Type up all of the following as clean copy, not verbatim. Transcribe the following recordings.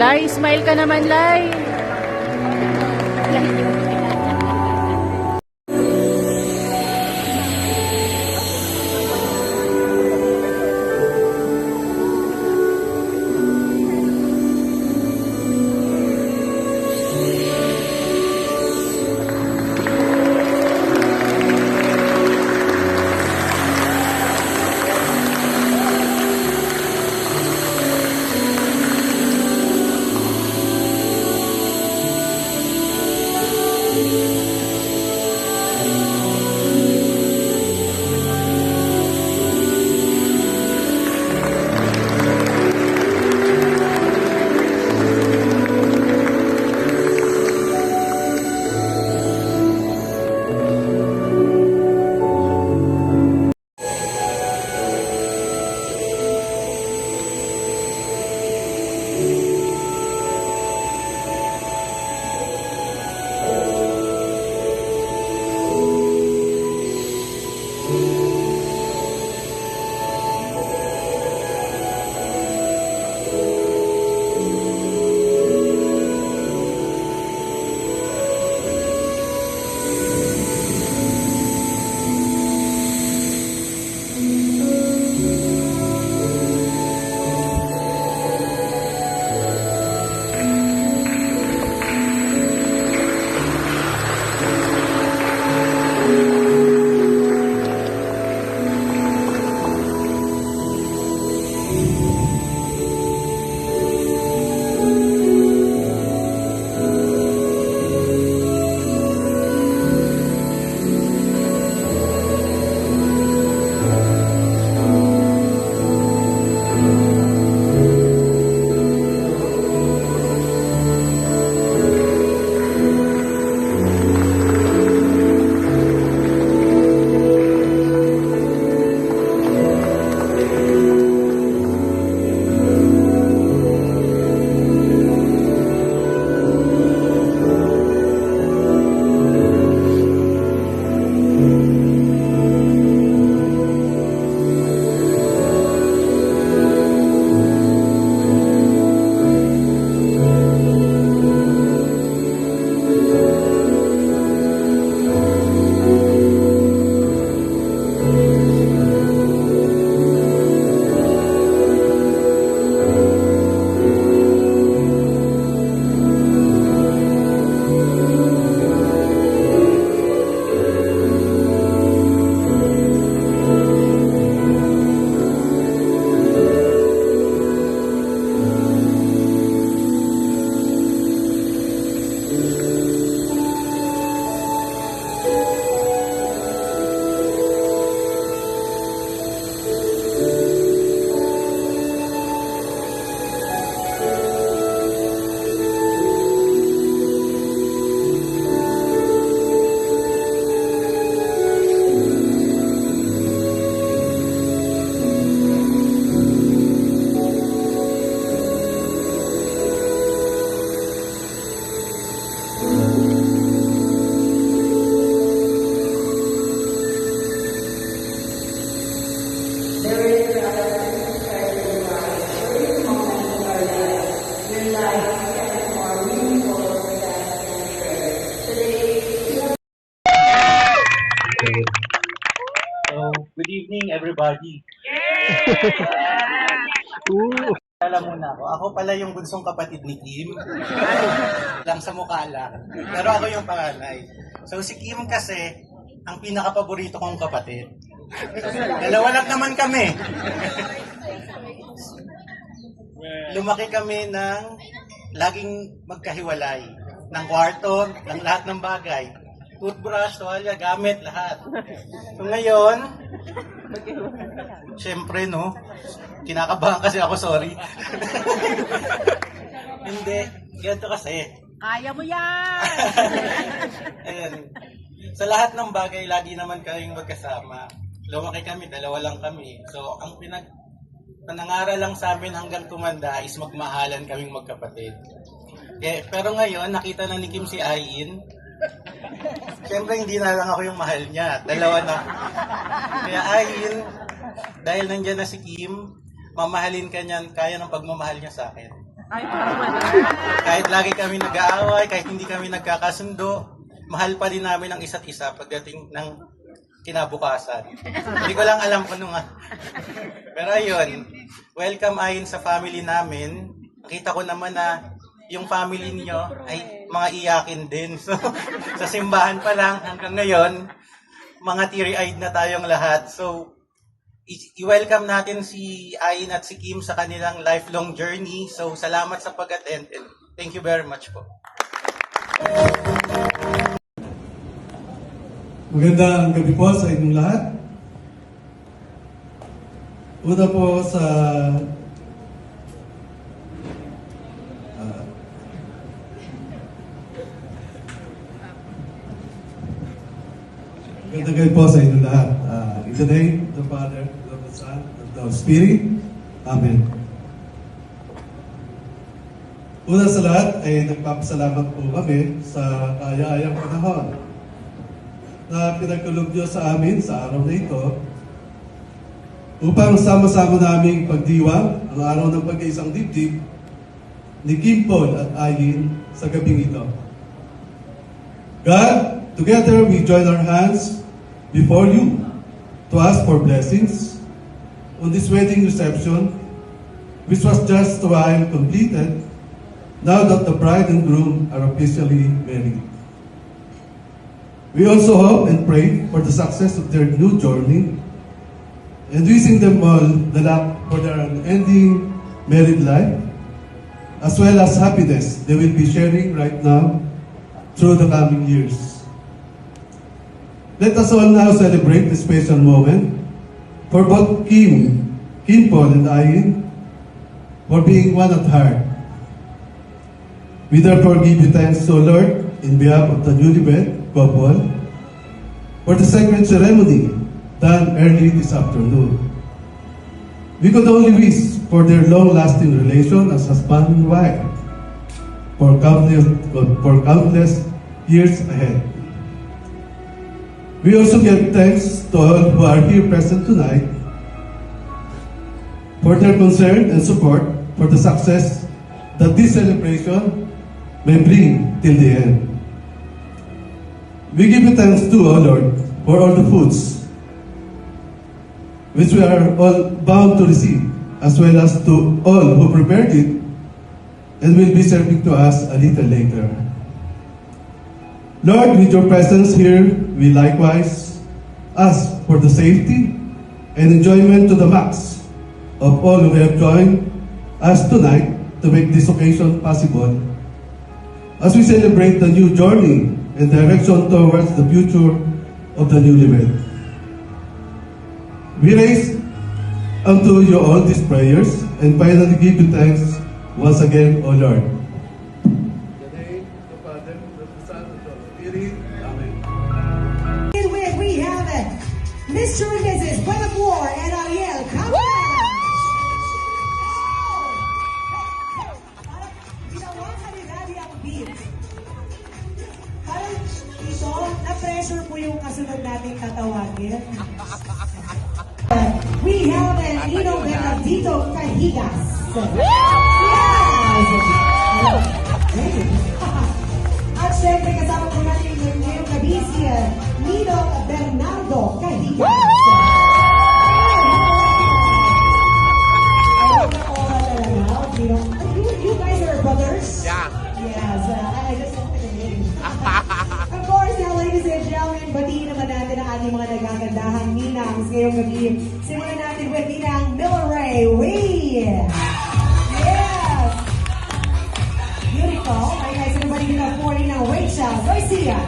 Lai, smile ka naman, Lai. Good evening, everybody. Alam muna ako. Ako pala yung bunsong kapatid ni Kim. Lang sa mukha lang. Pero ako yung panganay. So si Kim kasi, ang pinaka-paborito kong kapatid. Dalawa lang naman kami. Lumaki kami ng laging magkahiwalay. Ng kwarto, ng lahat ng bagay. Toothbrush, toalya, gamit, lahat. So ngayon, syempre no, kinakabahan kasi ako, sorry. Hindi, ganito kasi. Kaya mo yan! Ayan. Sa lahat ng bagay, lagi naman kaming magkasama. Lumaki kami, dalawa lang kami. So, ang panangaral lang sa amin hanggang tumanda is magmahalan kaming magkapatid. Pero ngayon, nakita na ni Kim si Ayin. Siyempre, hindi na lang ako yung mahal niya. Dalawa na. Kaya Ayin, dahil nandiyan na si Kim, mamahalin ka niyan, kaya ng pagmamahal niya sa akin. Ay, parang wala. Kahit lagi kami nag-aaway, kahit hindi kami nagkakasundo, mahal pa din namin ang isa't isa pagdating ng kinabukasan. Hindi ko lang alam kung ano nga. Pero ayun, welcome ayon sa family namin. Nakita ko naman na yung family niyo ay mga iyakin din. So, sa simbahan pa lang hanggang ngayon, mga teary-eyed na tayong lahat. So, i-welcome natin si Ayin at si Kim sa kanilang lifelong journey. So, salamat sa pag-attend and thank you very much po. Magandang gabi po sa inyong lahat. Una po sa magandang gabi po sa inyong lahat. In the name of the Father, of the Son, of the Holy Spirit. Amen. Una sa lahat ay nagpapasalamat po kami sa kaaya-ayang panahon na pinagkaloob Diyos sa amin sa araw na ito upang sama-sama naming pagdiwang ang araw ng pag-iisang dibdib ni Kim Paul at Ayin sa gabing ito. God, together we join our hands before you to ask for blessings on this wedding reception which was just a while completed now that the bride and groom are officially married. We also hope and pray for the success of their new journey and wishing them all the luck for their unending married life as well as happiness they will be sharing right now through the coming years. Let us all now celebrate this special moment for both Kim Paul and Ayin for being one at heart. We therefore give you thanks, O Lord, in behalf of the newlywed couple for the sacred ceremony done early this afternoon. We could only wish for their long-lasting relation as husband and wife for countless years ahead. We also give thanks to all who are here present tonight for their concern and support for the success that this celebration may bring till the end. We give you thanks too, O Lord, for all the foods which we are all bound to receive, as well as to all who prepared it and will be serving to us a little later. Lord, with your presence here, we likewise ask for the safety and enjoyment to the max of all who have joined us tonight to make this occasion possible as we celebrate the new journey and direction towards the future of the newlywed. We raise unto you all these prayers and finally give you thanks once again, O Lord. In the name of the Father, of the Son, and of the Spirit. Amen. We have Mr. and Mrs. Buenapor and Ariel Cabrera. Ginawa ka ni Daddy ang beat. Parang ito, na-pressure po yung kasunod nating tatawagin. We have an Ino Bernardito Cahigas. Yes! At syempre kasama po natin ngayong gabi si Nino Bernardo Cahigas. You guys are brothers? Yeah. Yes, I just looked at the name. Of course, now, ladies and gentlemen, batiin naman natin ang ating mga nagagandahang ninangs ngayong gabi. Simulan natin with Ninang Miller Ray Wee. Yes! Beautiful. Hi guys, everybody give up for Ninang Rachel Garcia.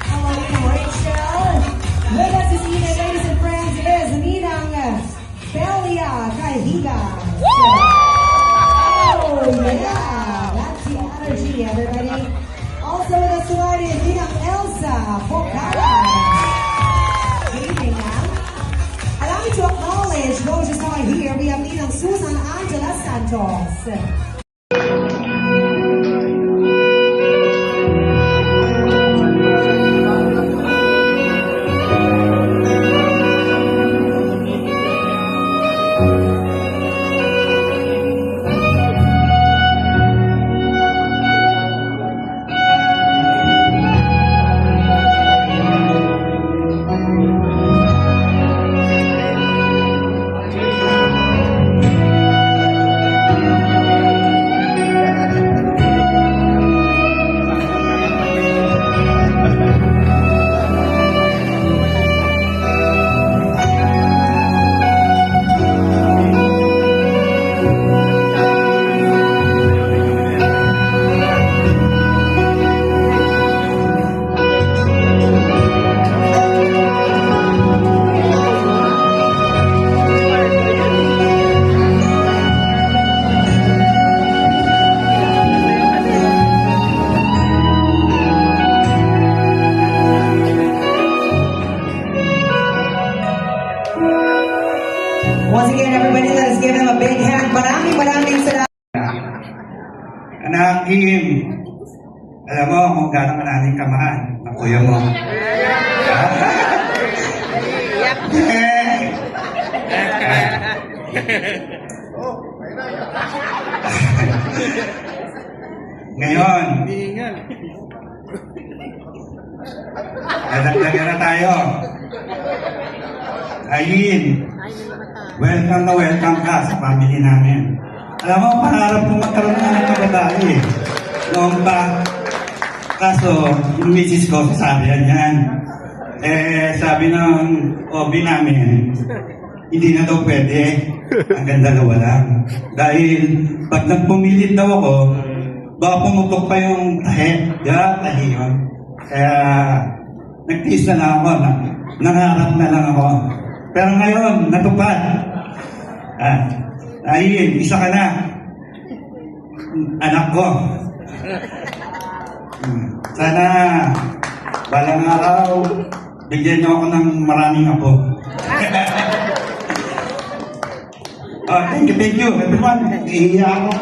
Hello, Ninang Rachel. With us this evening, ladies and friends, is Ninang Belia Cahigas. Oh, yeah. That's the energy, everybody. Also with us tonight is Ninang Elsa Pocada. Good evening, ma'am. Allow me to acknowledge those who are here. We have Ninang Susan Angela Santos. everybody. Let us give them a big hand. Maraming salamat. Anak, Kim, alam mo kung gano'ng maraming kamahal ang kuya mo. Ngayon, dadagdagan na tayo. Ayin, welcome na welcome ka sa family namin. Alam mo, pangarap ko magkaroon na ng kababae. Noong pa, kaso, yung misis ko, sasabihan yan. Sabi ng OB namin, hindi na daw pwede. Hanggang dalawa lang. Dahil, pag nagpumilit daw ako, baka pumutok pa yung tahi. Tahi yun. Kaya, nagtiis na lang ako. Nangarap na lang ako. Pero ngayon, natupad. Ayun, isa ka na. Anak ko. Sana, balang araw, bigyan niyo ako ng maraming apo. Thank you, everyone. Iiyak ako.